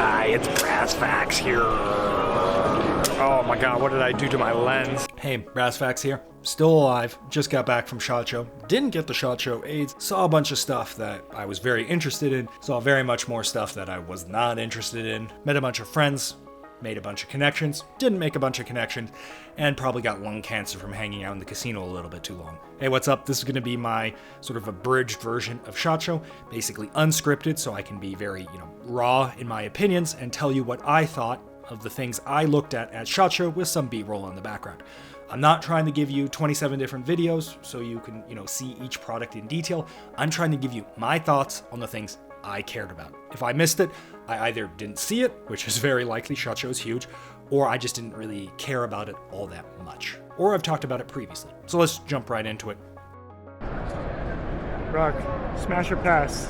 Hi, it's brassfacts here. Oh my god, what did I do to my lens? Hey, brassfacts here. Still alive, just got back from SHOT Show. Didn't get the SHOT Show AIDS. Saw a bunch of stuff that I was very interested in. Saw very much more stuff that I was not interested in. Met a bunch of friends. Made a bunch of connections, didn't make a bunch of connections, and probably got lung cancer from hanging out in the casino a little bit too long. Hey, what's up? This is going to be my sort of abridged version of SHOT Show, basically unscripted, so I can be very, raw in my opinions and tell you what I thought of the things I looked at SHOT Show with some B-roll in the background. I'm not trying to give you 27 different videos so you can, see each product in detail. I'm trying to give you my thoughts on the things I cared about. If I missed it, I either didn't see it, which is very likely, SHOT Show is huge, or I just didn't really care about it all that much. Or I've talked about it previously. So let's jump right into it. Rock, smash or pass?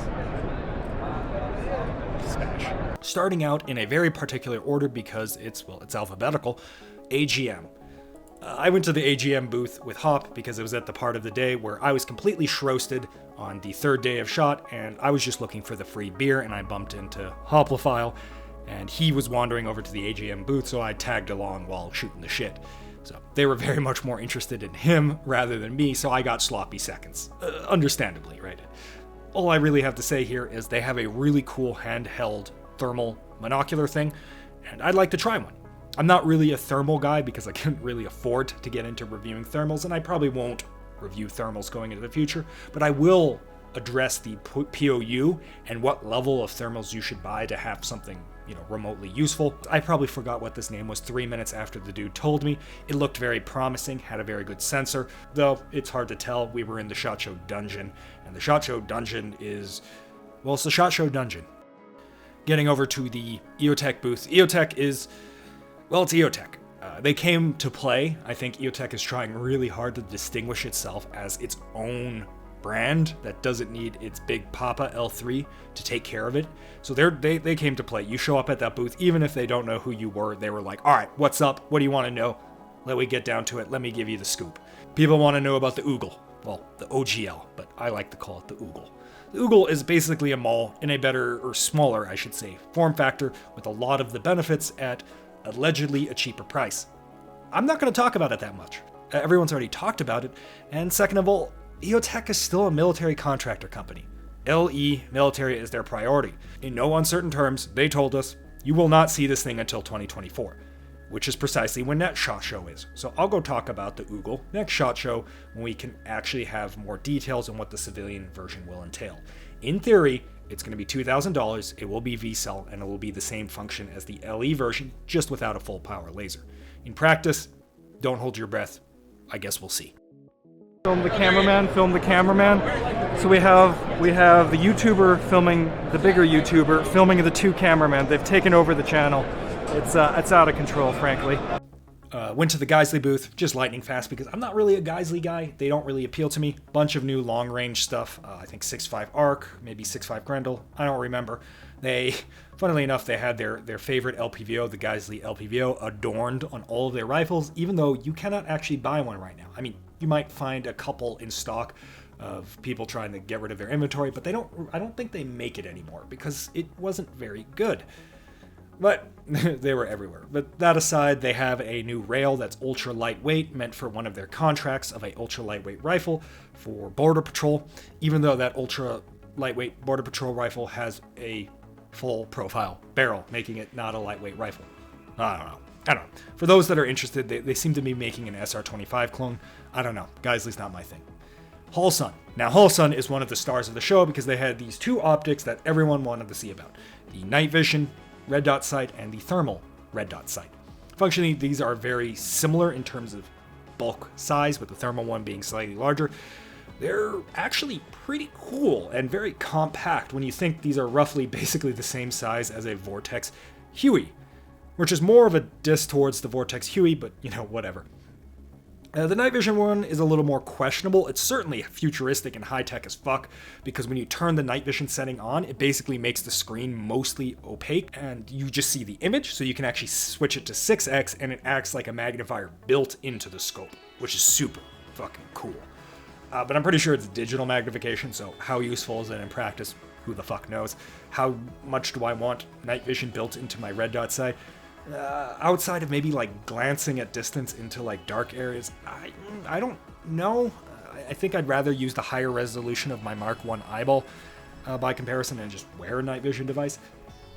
Smash. Starting out in a very particular order because it's alphabetical, AGM. I went to the AGM booth with Hop because it was at the part of the day where I was completely shroasted on the third day of SHOT, and I was just looking for the free beer, and I bumped into Hoplifile, and he was wandering over to the AGM booth, so I tagged along while shooting the shit. So they were very much more interested in him rather than me, so I got sloppy seconds. Understandably, right? All I really have to say here is they have a really cool handheld thermal monocular thing, and I'd like to try one. I'm not really a thermal guy because I can't really afford to get into reviewing thermals, and I probably won't review thermals going into the future, but I will address the POU and what level of thermals you should buy to have something, remotely useful. I probably forgot what this name was 3 minutes after the dude told me. It looked very promising, had a very good sensor, though it's hard to tell. We were in the SHOT Show dungeon, and the SHOT Show dungeon it's the SHOT Show dungeon. Getting over to the EOTech booth. EOTech is... it's EOTech. They came to play. I think EOTech is trying really hard to distinguish itself as its own brand that doesn't need its big Papa L3 to take care of it. So they came to play. You show up at that booth, even if they don't know who you were, they were like, all right, what's up? What do you want to know? Let me get down to it. Let me give you the scoop. People want to know about the Oogle. Well, the OGL, but I like to call it the Oogle. The Oogle is basically a mall in a better, or smaller, I should say, form factor with a lot of the benefits at allegedly a cheaper price. I'm not going to talk about it that much. Everyone's already talked about it. And second of all, EOTech is still a military contractor company. LE military is their priority. In no uncertain terms, they told us, you will not see this thing until 2024, which is precisely when that SHOT Show is. So I'll go talk about the Oogle next SHOT Show when we can actually have more details on what the civilian version will entail. In theory, it's going to be $2,000, it will be V-Cell, and it will be the same function as the LE version, just without a full power laser. In practice, don't hold your breath. I guess we'll see. Film the cameraman. So we have the YouTuber filming the bigger YouTuber, filming the two cameramen. They've taken over the channel. It's out of control, frankly. Went to the Geissele booth, just lightning fast, because I'm not really a Geissele guy. They don't really appeal to me. Bunch of new long-range stuff. I think 6.5 ARC, maybe 6.5 Grendel. I don't remember. Funnily enough, they had their favorite LPVO, the Geissele LPVO, adorned on all of their rifles, even though you cannot actually buy one right now. I mean, you might find a couple in stock of people trying to get rid of their inventory, but I don't think they make it anymore because it wasn't very good. But they were everywhere. But that aside, they have a new rail that's ultra lightweight, meant for one of their contracts of a ultra lightweight rifle for Border Patrol, even though that ultra lightweight Border Patrol rifle has a full profile barrel, making it not a lightweight rifle. I don't know. For those that are interested, they seem to be making an SR-25 clone. I don't know. Geissele's not my thing. Holosun. Now, Holosun is one of the stars of the show because they had these two optics that everyone wanted to see about. The night vision red dot sight and the thermal red dot sight. Functionally, these are very similar in terms of bulk size, with the thermal one being slightly larger. They're actually pretty cool and very compact when you think these are roughly basically the same size as a Vortex Huey, which is more of a diss towards the Vortex Huey, but whatever. The night vision one is a little more questionable. It's certainly futuristic and high-tech as fuck, because when you turn the night vision setting on, it basically makes the screen mostly opaque, and you just see the image, so you can actually switch it to 6x, and it acts like a magnifier built into the scope, which is super fucking cool. But I'm pretty sure it's digital magnification, so how useful is it in practice? Who the fuck knows? How much do I want night vision built into my red dot sight? Outside of maybe like glancing at distance into like dark areas, I don't know. I think I'd rather use the higher resolution of my Mark 1 eyeball by comparison and just wear a night vision device.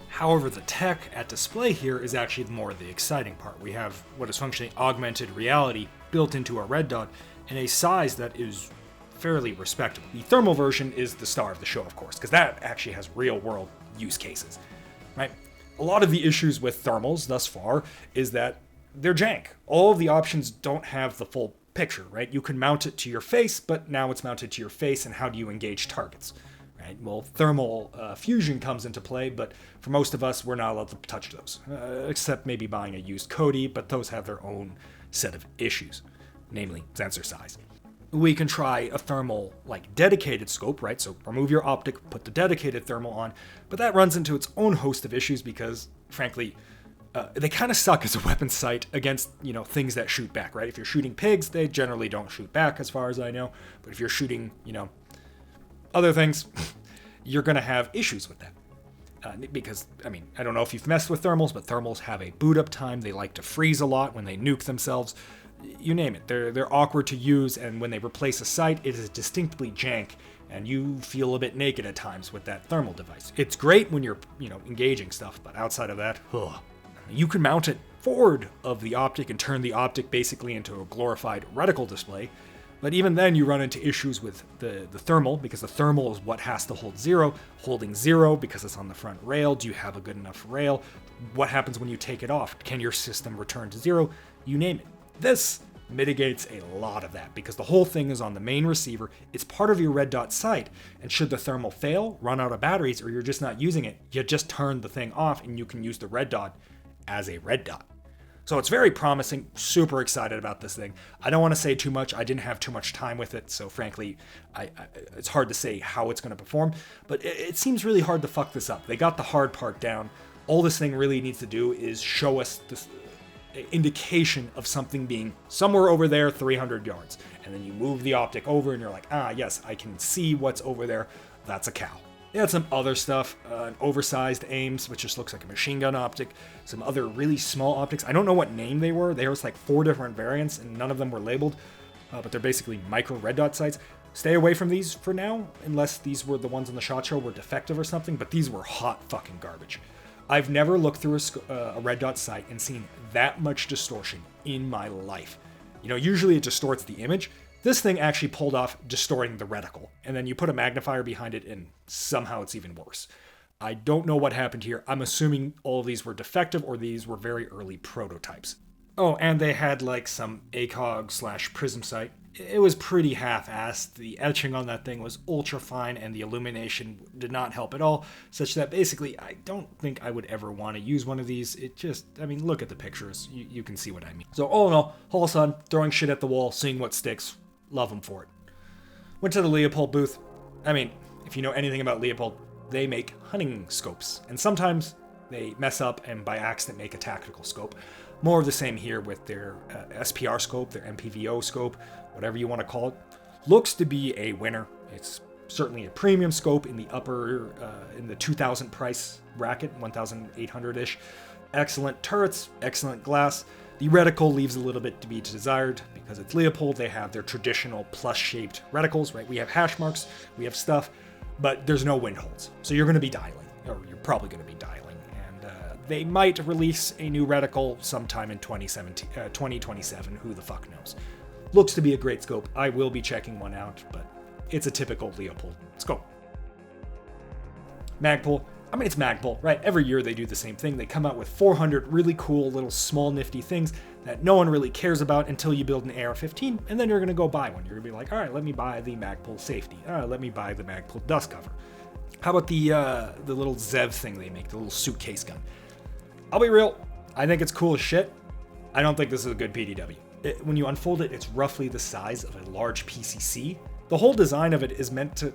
However, the tech at display here is actually more the exciting part. We have what is functionally augmented reality built into a red dot in a size that is fairly respectable. The thermal version is the star of the show, of course, because that actually has real-world use cases, right? A lot of the issues with thermals thus far is that they're jank. All of the options don't have the full picture, right? You can mount it to your face, but now it's mounted to your face, and how do you engage targets, right? Well, thermal fusion comes into play, but for most of us, we're not allowed to touch those, except maybe buying a used Cody, but those have their own set of issues, namely sensor size. We can try a thermal, like, dedicated scope, right? So remove your optic, put the dedicated thermal on, but that runs into its own host of issues because, frankly, they kind of suck as a weapon sight against, things that shoot back, right? If you're shooting pigs, they generally don't shoot back, as far as I know. But if you're shooting, other things, you're going to have issues with that. Because, I don't know if you've messed with thermals, but thermals have a boot up time. They like to freeze a lot when they nuke themselves. You name it. They're awkward to use, and when they replace a sight, it is distinctly jank, and you feel a bit naked at times with that thermal device. It's great when you're, engaging stuff, but outside of that, you can mount it forward of the optic and turn the optic basically into a glorified reticle display. But even then, you run into issues with the thermal, because the thermal is what has to hold zero. Holding zero because it's on the front rail. Do you have a good enough rail? What happens when you take it off? Can your system return to zero? You name it. This mitigates a lot of that because the whole thing is on the main receiver. It's part of your red dot sight, and should the thermal fail, run out of batteries, or you're just not using it, you just turn the thing off and you can use the red dot as a red dot. So it's very promising, super excited about this thing. I don't want to say too much. I didn't have too much time with it, so frankly, it's hard to say how it's going to perform, but it seems really hard to fuck this up. They got the hard part down. All this thing really needs to do is show us this indication of something being somewhere over there 300 yards, and then you move the optic over and you're like, yes, I can see what's over there. That's a cow. They had some other stuff, an oversized aims, which just looks like a machine gun optic, some other really small optics. I don't know what name they were. There was like 4 different variants and none of them were labeled, but they're basically micro red dot sights. Stay away from these for now, unless these were the ones on the SHOT Show were defective or something, but these were hot fucking garbage. I've never looked through a red dot sight and seen that much distortion in my life. Usually it distorts the image. This thing actually pulled off distorting the reticle, and then you put a magnifier behind it and somehow it's even worse. I don't know what happened here. I'm assuming all of these were defective or these were very early prototypes. Oh, and they had like some ACOG/prism sight. It was pretty half-assed. The etching on that thing was ultra fine and the illumination did not help at all, such that basically I don't think I would ever want to use one of these. It just, look at the pictures. You can see what I mean. So all in all, Holosun, throwing shit at the wall, seeing what sticks. Love them for it. Went to the Leupold booth. If you know anything about Leupold, they make hunting scopes, and sometimes they mess up and by accident make a tactical scope. More of the same here with their SPR scope, their MPVO scope, whatever you want to call it. Looks to be a winner. It's certainly a premium scope in the upper, in the 2,000 price bracket, 1,800-ish. Excellent turrets, excellent glass. The reticle leaves a little bit to be desired because it's Leupold. They have their traditional plus-shaped reticles, right? We have hash marks, we have stuff, but there's no wind holes. So you're going to be dialing, or you're probably going to be dialing. And they might release a new reticle sometime in 2027. Who the fuck knows? Looks to be a great scope. I will be checking one out, but it's a typical Leupold scope. Magpul. It's Magpul, right? Every year they do the same thing. They come out with 400 really cool little small nifty things that no one really cares about until you build an AR-15, and then you're going to go buy one. You're going to be like, all right, let me buy the Magpul safety. All right, let me buy the Magpul dust cover. How about the little Zev thing they make, the little suitcase gun? I'll be real, I think it's cool as shit. I don't think this is a good PDW. When you unfold it, it's roughly the size of a large PCC. The whole design of it is meant to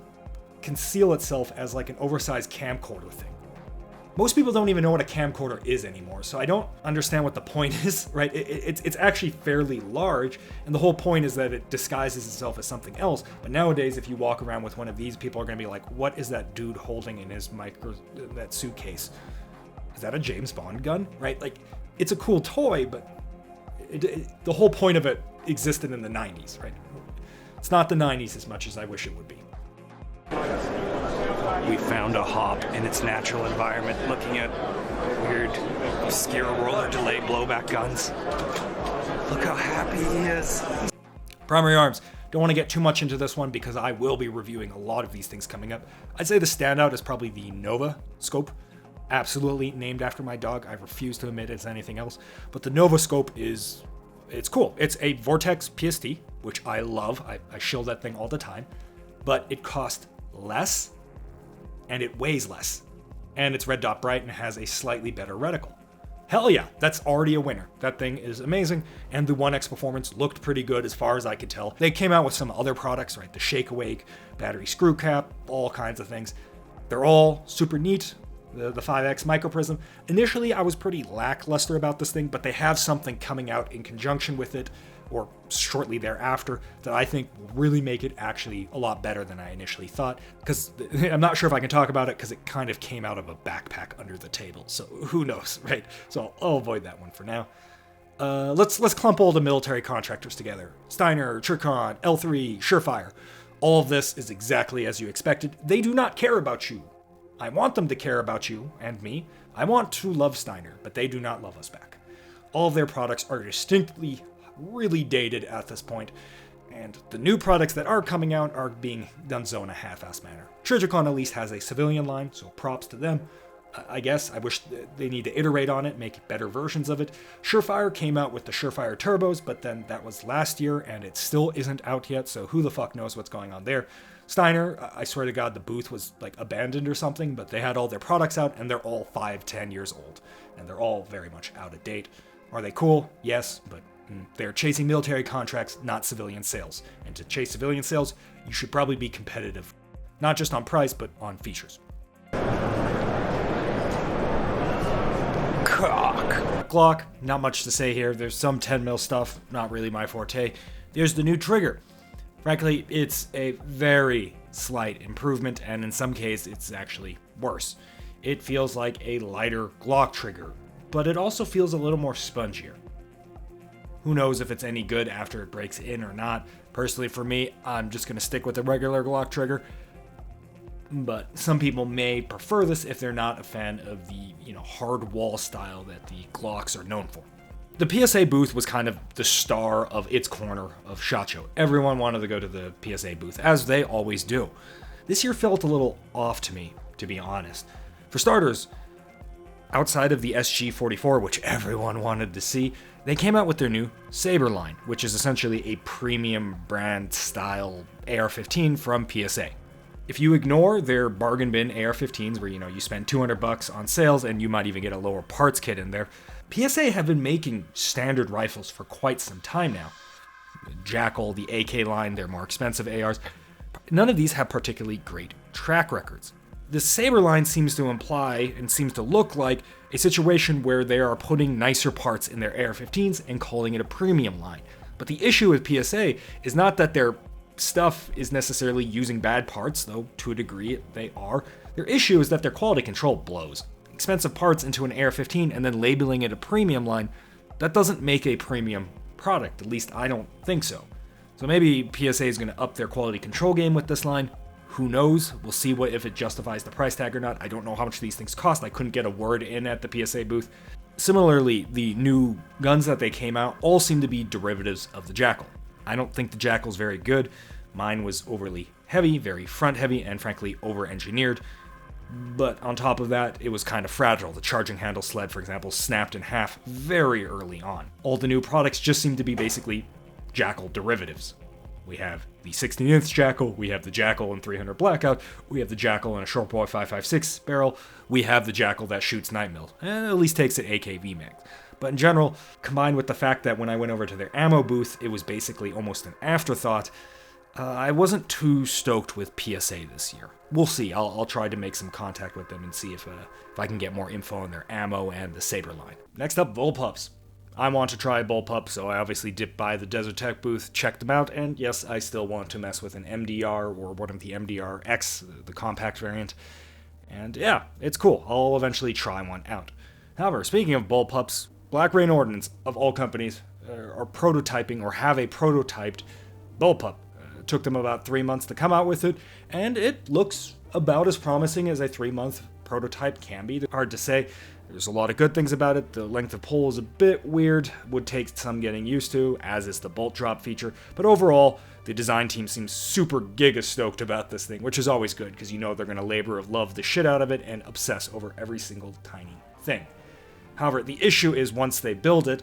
conceal itself as like an oversized camcorder thing. Most people don't even know what a camcorder is anymore, so I don't understand what the point is, right? It's actually fairly large, and the whole point is that it disguises itself as something else. But nowadays, if you walk around with one of these, people are going to be like, what is that dude holding in his that suitcase? Is that a James Bond gun, right? Like, it's a cool toy, but the whole point of it existed in the 90s, right? It's not the 90s as much as I wish it would be. We found a hop in its natural environment, looking at weird obscure roller delay blowback guns. Look how happy he is. Primary arms. Don't want to get too much into this one because I will be reviewing a lot of these things coming up. I'd say the standout is probably the Nova scope. Absolutely named after my dog. I refuse to admit it's anything else. But the Nova scope it's cool. It's a Vortex PST, which I love. I shill that thing all the time. But it costs less and it weighs less. And it's red dot bright and has a slightly better reticle. Hell yeah, that's already a winner. That thing is amazing, and the 1X performance looked pretty good as far as I could tell. They came out with some other products, right? The Shake Awake, battery screw cap, all kinds of things. They're all super neat. The 5X microprism. Initially, I was pretty lackluster about this thing, but they have something coming out in conjunction with it, or shortly thereafter, that I think will really make it actually a lot better than I initially thought. Because I'm not sure if I can talk about it because it kind of came out of a backpack under the table. So who knows, right? So I'll avoid that one for now. Let's clump all the military contractors together. Steiner, Chircon, L3, Surefire. All of this is exactly as you expected. They do not care about you. I want them to care about you and me. I want to love Steiner, but they do not love us back. All of their products are distinctly really dated at this point, and the new products that are coming out are being done so in a half-assed manner. Trijicon at least has a civilian line, so props to them. I guess I wish they need to iterate on it, make better versions of it. Surefire came out with the Surefire Turbos, but then that was last year, and it still isn't out yet, so who the fuck knows what's going on there. Steiner, I swear to God, the booth was like abandoned or something, but they had all their products out, and they're all 5-10 years old, and they're all very much out of date. Are they cool? Yes, but they're chasing military contracts, not civilian sales. And to chase civilian sales, you should probably be competitive, not just on price, but on features. Cock. Glock, not much to say here. There's some 10mm stuff, not really my forte. There's the new trigger. Frankly, it's a very slight improvement, and in some cases, it's actually worse. It feels like a lighter Glock trigger, but it also feels a little more spongier. Who knows if it's any good after it breaks in or not. Personally, for me, I'm just going to stick with the regular Glock trigger. But some people may prefer this if they're not a fan of the, hard wall style that the Glocks are known for. The PSA booth was kind of the star of its corner of SHOT Show. Everyone wanted to go to the PSA booth, as they always do. This year felt a little off to me, to be honest. For starters, outside of the SG-44, which everyone wanted to see, they came out with their new Saber line, which is essentially a premium brand style AR-15 from PSA. If you ignore their bargain bin AR-15s where, you spend $200 on sales and you might even get a lower parts kit in there, PSA have been making standard rifles for quite some time now. The Jackal, the AK line, their more expensive ARs, none of these have particularly great track records. The Saber line seems to imply and seems to look like a situation where they are putting nicer parts in their AR-15s and calling it a premium line. But the issue with PSA is not that their stuff is necessarily using bad parts, though to a degree they are. Their issue is that their quality control blows. Expensive parts into an AR-15 and then labeling it a premium line, that doesn't make a premium product, at least I don't think so. So maybe PSA is going to up their quality control game with this line. Who knows? We'll see if it justifies the price tag or not. I don't know how much these things cost. I couldn't get a word in at the PSA booth. Similarly, the new guns that they came out all seem to be derivatives of the Jackal. I don't think the Jackal's very good. Mine was overly heavy, very front heavy, and frankly over-engineered. But on top of that, it was kind of fragile. The charging handle sled, for example, snapped in half very early on. All the new products just seem to be basically Jackal derivatives. We have the 16-inch Jackal, we have the Jackal in 300 Blackout, we have the Jackal in a Shortboy 5.56 barrel, we have the Jackal that shoots 9mm, and at least takes it AKV max. But in general, combined with the fact that when I went over to their ammo booth, it was basically almost an afterthought, I wasn't too stoked with PSA this year. we'll see. I'll try to make some contact with them and see if I can get more info on their ammo and the Saber line. Next up, Bullpups. I want to try a Bullpup, so I obviously dipped by the Desert Tech booth, checked them out, and yes, I still want to mess with an MDR or one of the MDR X, the compact variant. And yeah, it's cool. I'll eventually try one out. However, speaking of Bullpups, Black Rain Ordnance, of all companies, are prototyping or have a prototyped Bullpup. It took them about 3 months to come out with it, and it looks about as promising as a 3-month prototype can be. Hard to say. There's a lot of good things about it. The length of pull is a bit weird, would take some getting used to, as is the bolt drop feature. But overall, the design team seems super giga stoked about this thing, which is always good, because you know they're going to labor of love the shit out of it and obsess over every single tiny thing. However, the issue is once they build it,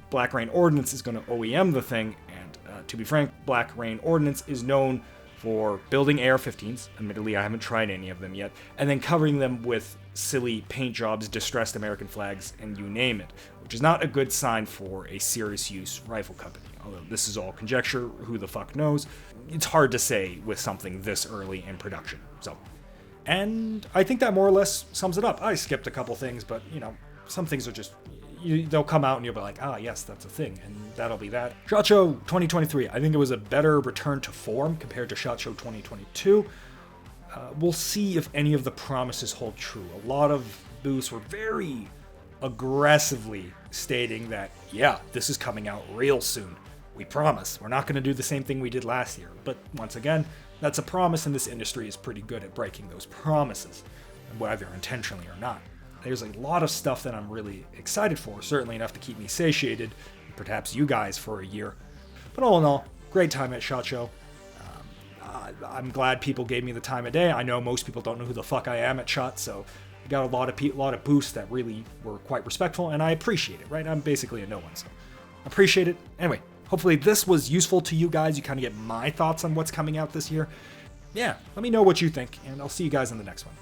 Black Rain Ordnance is going to OEM the thing, and to be frank, Black Rain Ordnance is known for building AR-15s, admittedly I haven't tried any of them yet, and then covering them with silly paint jobs, distressed American flags, and you name it, which is not a good sign for a serious use rifle company. Although this is all conjecture, who the fuck knows? It's hard to say with something this early in production. And I think that more or less sums it up. I skipped a couple things, but you know, some things are just, they'll come out and you'll be like, ah, yes, that's a thing, and that'll be that. SHOT Show 2023, I think it was a better return to form compared to SHOT Show 2022. We'll see if any of the promises hold true. A lot of booths were very aggressively stating that, yeah, this is coming out real soon. We promise. We're not going to do the same thing we did last year. But once again, that's a promise, and this industry is pretty good at breaking those promises, whether intentionally or not. There's a lot of stuff that I'm really excited for, certainly enough to keep me satiated, perhaps you guys for a year. But all in all, great time at SHOT Show. I'm glad people gave me the time of day. I know most people don't know who the fuck I am at SHOT, so I got a lot of booths that really were quite respectful, and I appreciate it, right? I'm basically a no one, so appreciate it. Anyway, hopefully this was useful to you guys. You kind of get my thoughts on what's coming out this year. Yeah, let me know what you think, and I'll see you guys in the next one.